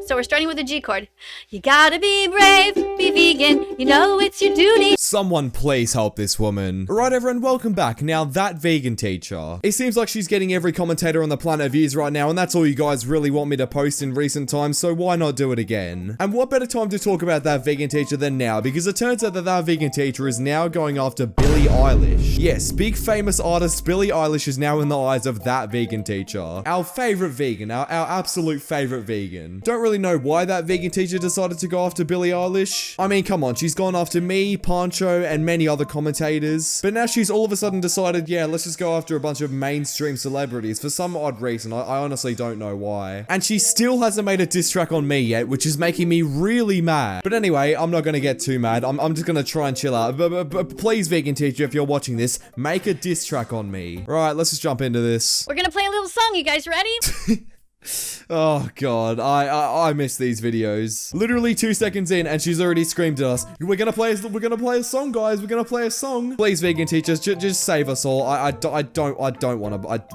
So we're starting with the G chord. You gotta be brave, be vegan, you know it's your duty. Someone please help this woman. Alright everyone, welcome back. Now that vegan teacher. It seems like she's getting every commentator on the planet views right now, and that's all you guys really want me to post in recent times, so why not do it again? And what better time to talk about that vegan teacher than now, because it turns out that vegan teacher is now going after Billie Eilish. Yes, big famous artist Billie Eilish is now in the eyes of that vegan teacher. Our favorite vegan, our absolute favorite vegan. Don't really know why that vegan teacher decided to go after Billie Eilish. I mean, come on, she's gone after me, Pancho, and many other commentators. But now she's all of a sudden decided, yeah, let's just go after a bunch of mainstream celebrities for some odd reason. I honestly don't know why. And she still hasn't made a diss track on me yet, which is making me really mad. But anyway, I'm not gonna get too mad. I'm just gonna try and chill out. But please, vegan teacher, if you're watching this, make a diss track on me. Right, let's just jump into this. We're gonna play a little song, you guys ready? Oh god, I miss these videos. Literally 2 seconds in and she's already screamed at us. We're gonna play a song, guys. We're gonna play a song. Please, vegan teachers, just save us all. I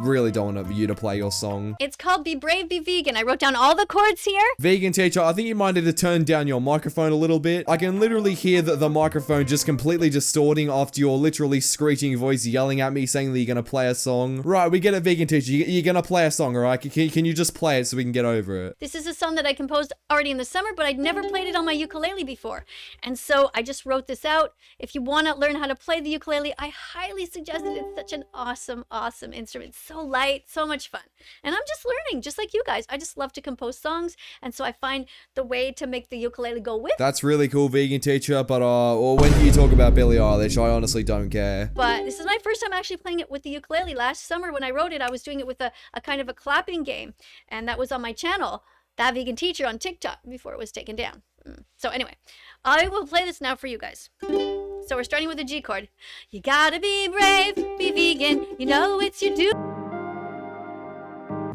really don't want you to play your song. It's called Be Brave, Be Vegan. I wrote down all the chords here. Vegan teacher, I think you might need to turn down your microphone a little bit. I can literally hear the microphone just completely distorting after your literally screeching voice yelling at me saying that you're gonna play a song. Right, we get it, vegan teacher. You're gonna play a song, alright? Can you just play it so we can get over it? This is a song that I composed already in the summer, but I'd never played it on my ukulele before. And so I just wrote this out. If you want to learn how to play the ukulele, I highly suggest it. It's such an awesome, awesome instrument. So light, so much fun. And I'm just learning, just like you guys. I just love to compose songs. And so I find the way to make the ukulele go with. That's really cool, vegan teacher. But when you talk about Billie Eilish, I honestly don't care. But this is my first time actually playing it with the ukulele. Last summer when I wrote it, I was doing it with a kind of a clapping game. And that was on my channel, That Vegan Teacher on TikTok, before it was taken down. So anyway, I will play this now for you guys. So we're starting with the G chord. You gotta be brave, be vegan, you know it's your duty.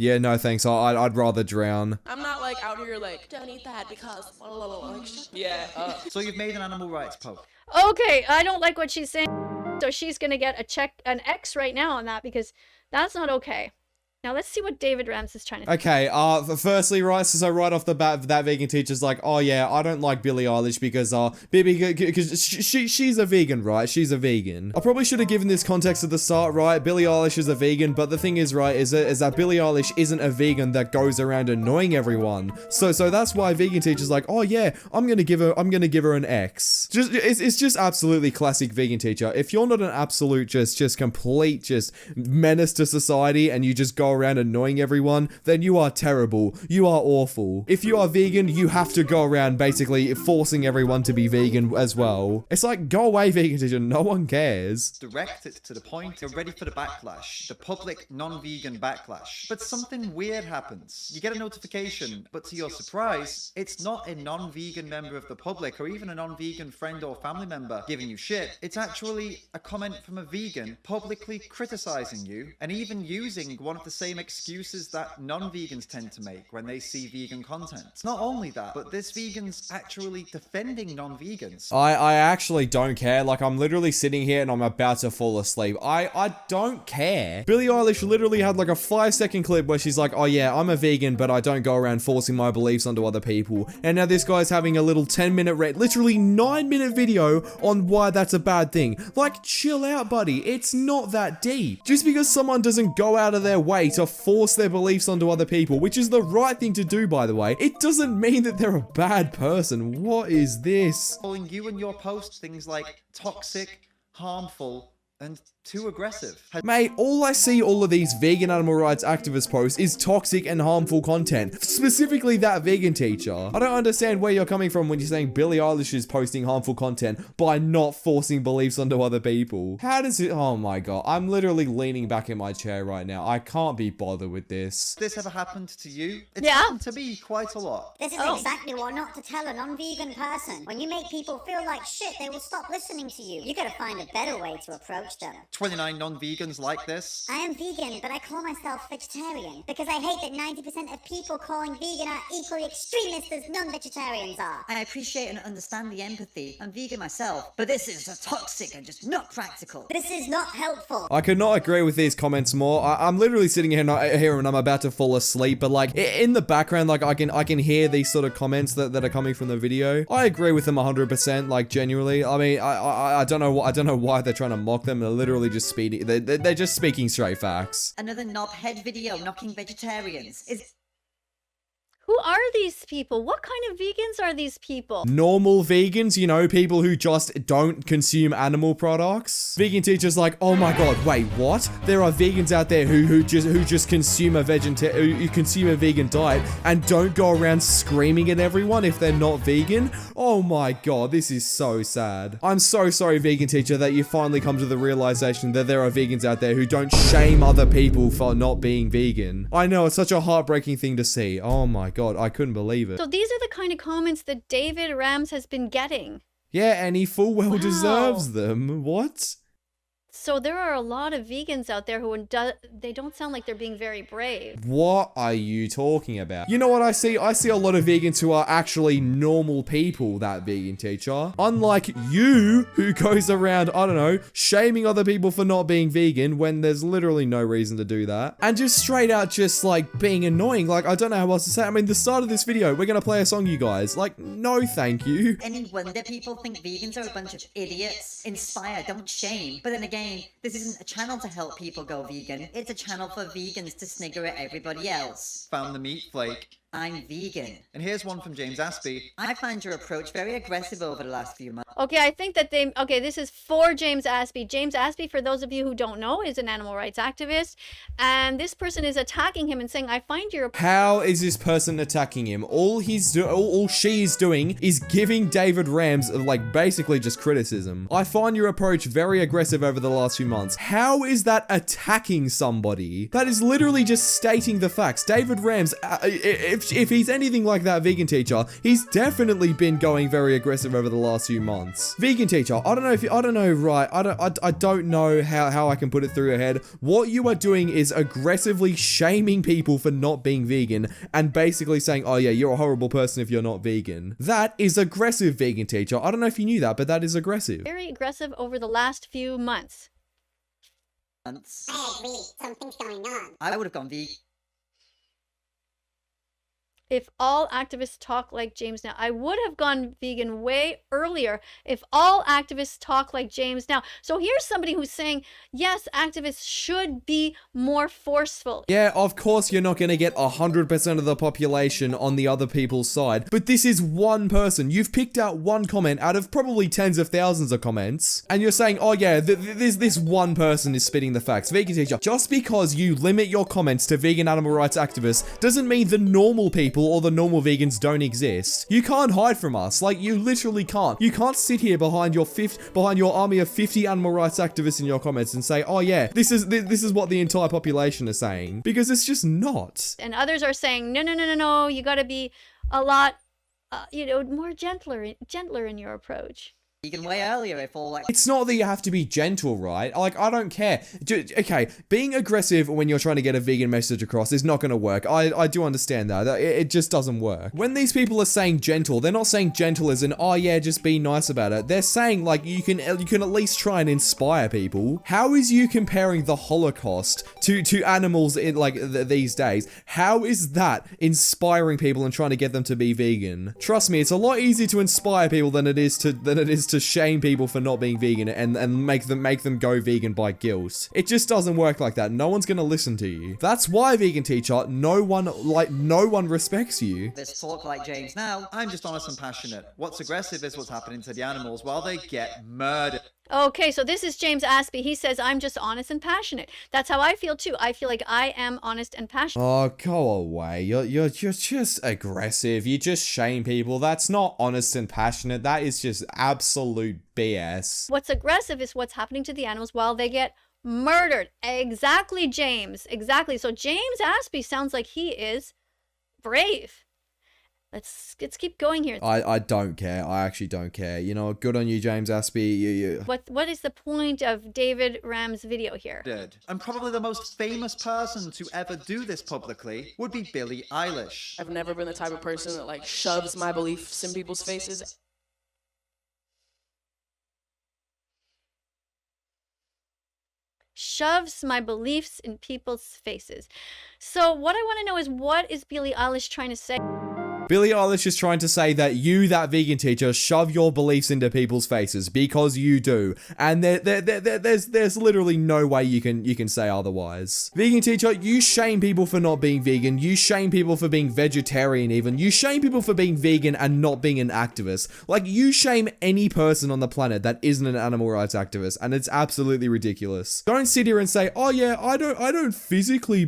Yeah, no thanks. I'd rather drown. I'm not like out here like, don't eat that because yeah. So you've made an animal rights post. Okay, I don't like what she's saying. So she's gonna get an X right now on that because that's not okay. Now let's see what David Rams is trying to do. Okay, firstly, right, so right off the bat, that vegan teacher's like, oh yeah, I don't like Billie Eilish because she's a vegan, right? She's a vegan. I probably should have given this context at the start, right? Billie Eilish is a vegan, but the thing is, right, is that Billie Eilish isn't a vegan that goes around annoying everyone. So that's why vegan teacher's like, oh yeah, I'm gonna give her an X. It's just absolutely classic vegan teacher. If you're not an absolute just complete menace to society and you just go around annoying everyone, then you are terrible. You are awful. If you are vegan, you have to go around basically forcing everyone to be vegan as well. It's like, go away, vegan teacher. No one cares. Direct it to the point. You're ready for the backlash. The public non-vegan backlash. But something weird happens. You get a notification, but to your surprise, it's not a non-vegan member of the public or even a non-vegan friend or family member giving you shit. It's actually a comment from a vegan publicly criticizing you and even using one of the same excuses that non-vegans tend to make when they see vegan content. Not only that, but this vegan's actually defending non-vegans. I actually don't care. Like, I'm literally sitting here and I'm about to fall asleep. I don't care. Billie Eilish literally had like a 5-second clip where she's like, oh yeah, I'm a vegan, but I don't go around forcing my beliefs onto other people. And now this guy's having a little 10-minute literally 9-minute video on why that's a bad thing. Like, chill out, buddy. It's not that deep. Just because someone doesn't go out of their way to force their beliefs onto other people, which is the right thing to do, by the way, it doesn't mean that they're a bad person. What is this? Calling you and your post things like toxic, harmful, and too aggressive. Mate, all I see all of these vegan animal rights activist posts is toxic and harmful content. Specifically that vegan teacher. I don't understand where you're coming from when you're saying Billie Eilish is posting harmful content by not forcing beliefs onto other people. How does it... Oh my god. I'm literally leaning back in my chair right now. I can't be bothered with this. This ever happened to you? It's Yeah. happened to me quite a lot. This is exactly what not to tell a non-vegan person. When you make people feel like shit, they will stop listening to you. You gotta find a better way to approach them. 29 non-vegans like this? I am vegan, but I call myself vegetarian because I hate that 90% of people calling vegan are equally extremist as non-vegetarians are. I appreciate and understand the empathy. I'm vegan myself, but this is a toxic and just not practical. This is not helpful. I could not agree with these comments more. I'm literally sitting here and I'm about to fall asleep, but like in the background, like I can hear these sort of comments that are coming from the video. I agree with them 100%, like genuinely. I mean, I don't know why they're trying to mock them. They're literally just speeding. They're just speaking straight facts. Another knobhead video knocking vegetarians is... Who are these people? What kind of vegans are these people? Normal vegans, you know, people who just don't consume animal products. Vegan teachers like, oh my god, wait, what? There are vegans out there who just consume a vegan diet and don't go around screaming at everyone if they're not vegan. Oh my god, this is so sad. I'm so sorry, vegan teacher, that you finally come to the realization that there are vegans out there who don't shame other people for not being vegan. I know, it's such a heartbreaking thing to see. Oh my god, I couldn't believe it. So these are the kind of comments that David Rams has been getting. Yeah, and he full well Wow. deserves them. What? So there are a lot of vegans out there who they don't sound like they're being very brave. What are you talking about? You know what I see? I see a lot of vegans who are actually normal people, that vegan teacher. Unlike you, who goes around, I don't know, shaming other people for not being vegan when there's literally no reason to do that. And just straight out just like being annoying. Like, I don't know how else to say it. I mean, the start of this video, we're gonna play a song, you guys. Like, no thank you. Any wonder people think vegans are a bunch of idiots? Inspire, don't shame. But then again, this isn't a channel to help people go vegan. It's a channel for vegans to snigger at everybody else. Found the meat flake. I'm vegan. And here's one from James Aspey. I find your approach very aggressive over the last few months. Okay, I think that this is for James Aspey. James Aspey, for those of you who don't know, is an animal rights activist. And this person is attacking him and saying, I find your... How is this person attacking him? All she is doing is giving David Rams, like, basically just criticism. I find your approach very aggressive over the last few months. How is that attacking somebody? That is literally just stating the facts. David Rams, if he's anything like that vegan teacher, he's definitely been going very aggressive over the last few months. Vegan teacher, I don't know how I can put it through your head. What you are doing is aggressively shaming people for not being vegan and basically saying, oh yeah, you're a horrible person if you're not vegan. That is aggressive, vegan teacher. I don't know if you knew that, but that is aggressive. Very aggressive over the last few months. I agree. Something's going on. I would have gone vegan. If all activists talk like James now, I would have gone vegan way earlier if all activists talk like James now. So here's somebody who's saying, yes, activists should be more forceful. Yeah, of course you're not going to get 100% of the population on the other people's side, but this is one person. You've picked out one comment out of probably tens of thousands of comments, and you're saying, oh yeah, this one person is spitting the facts. Vegan teacher, just because you limit your comments to vegan animal rights activists doesn't mean the normal people or the normal vegans don't exist. You can't hide from us. Like, you literally can't. You can't sit here behind your army of 50 animal rights activists in your comments and say, oh yeah, this is what the entire population is saying, because it's just not. And others are saying, no, you got to be a lot, more gentler in your approach. Vegan way earlier if all like... It's not that you have to be gentle, right? Like, I don't care. Okay, being aggressive when you're trying to get a vegan message across is not going to work. I do understand that. It just doesn't work. When these people are saying gentle, they're not saying gentle as in, oh yeah, just be nice about it. They're saying, like, you can at least try and inspire people. How is you comparing the Holocaust to animals in, like, these days? How is that inspiring people and trying to get them to be vegan? Trust me, it's a lot easier to inspire people than it is to shame people for not being vegan and make them go vegan by guilt. It just doesn't work like that. No one's gonna listen to you. That's why, vegan teacher, no one respects you. This talk like James now. I'm just honest and passionate. What's aggressive is what's happening to the animals while they get murdered. Okay, so this is James Aspey. He says, I'm just honest and passionate. That's how I feel too. I feel like I am honest and passionate. Oh, go away. You're just aggressive. You just shame people. That's not honest and passionate. That is just absolute BS. What's aggressive is what's happening to the animals while they get murdered. Exactly, James. Exactly. So James Aspey sounds like he is brave. Let's keep going here. I don't care. I actually don't care. You know, good on you, James Aspie. You. What is the point of David Ram's video here? Did. And probably the most famous person to ever do this publicly would be Billie Eilish. I've never been the type of person that like shoves my beliefs in people's faces. Shoves my beliefs in people's faces. So what I want to know is, what is Billie Eilish trying to say? Billie Eilish is trying to say that you, that vegan teacher, shove your beliefs into people's faces because you do, and there's literally no way you can say otherwise. Vegan teacher, you shame people for not being vegan. You shame people for being vegetarian. Even you shame people for being vegan and not being an activist. Like, you shame any person on the planet that isn't an animal rights activist, and it's absolutely ridiculous. Don't sit here and say, oh yeah, I don't physically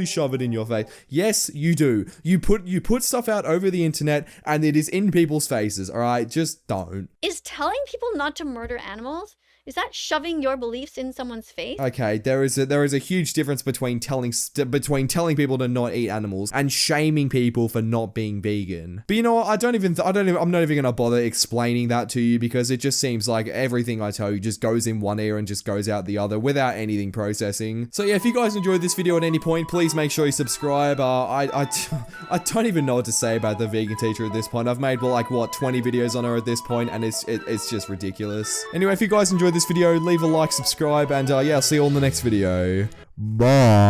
shove it in your face. Yes, you do. You put stuff out over the internet and it is in people's faces. All right, just don't. Is telling people not to murder animals, is that shoving your beliefs in someone's face? Okay, there is a huge difference between telling people to not eat animals and shaming people for not being vegan. But you know what? I'm not even gonna bother explaining that to you, because it just seems like everything I tell you just goes in one ear and just goes out the other without anything processing. So yeah, if you guys enjoyed this video at any point, please make sure you subscribe. I don't even know what to say about the vegan teacher at this point. I've made like what 20 videos on her at this point, and it's just ridiculous. Anyway, if you guys enjoyed this video, leave a like, subscribe, and yeah, I'll see you all in the next video. Bye.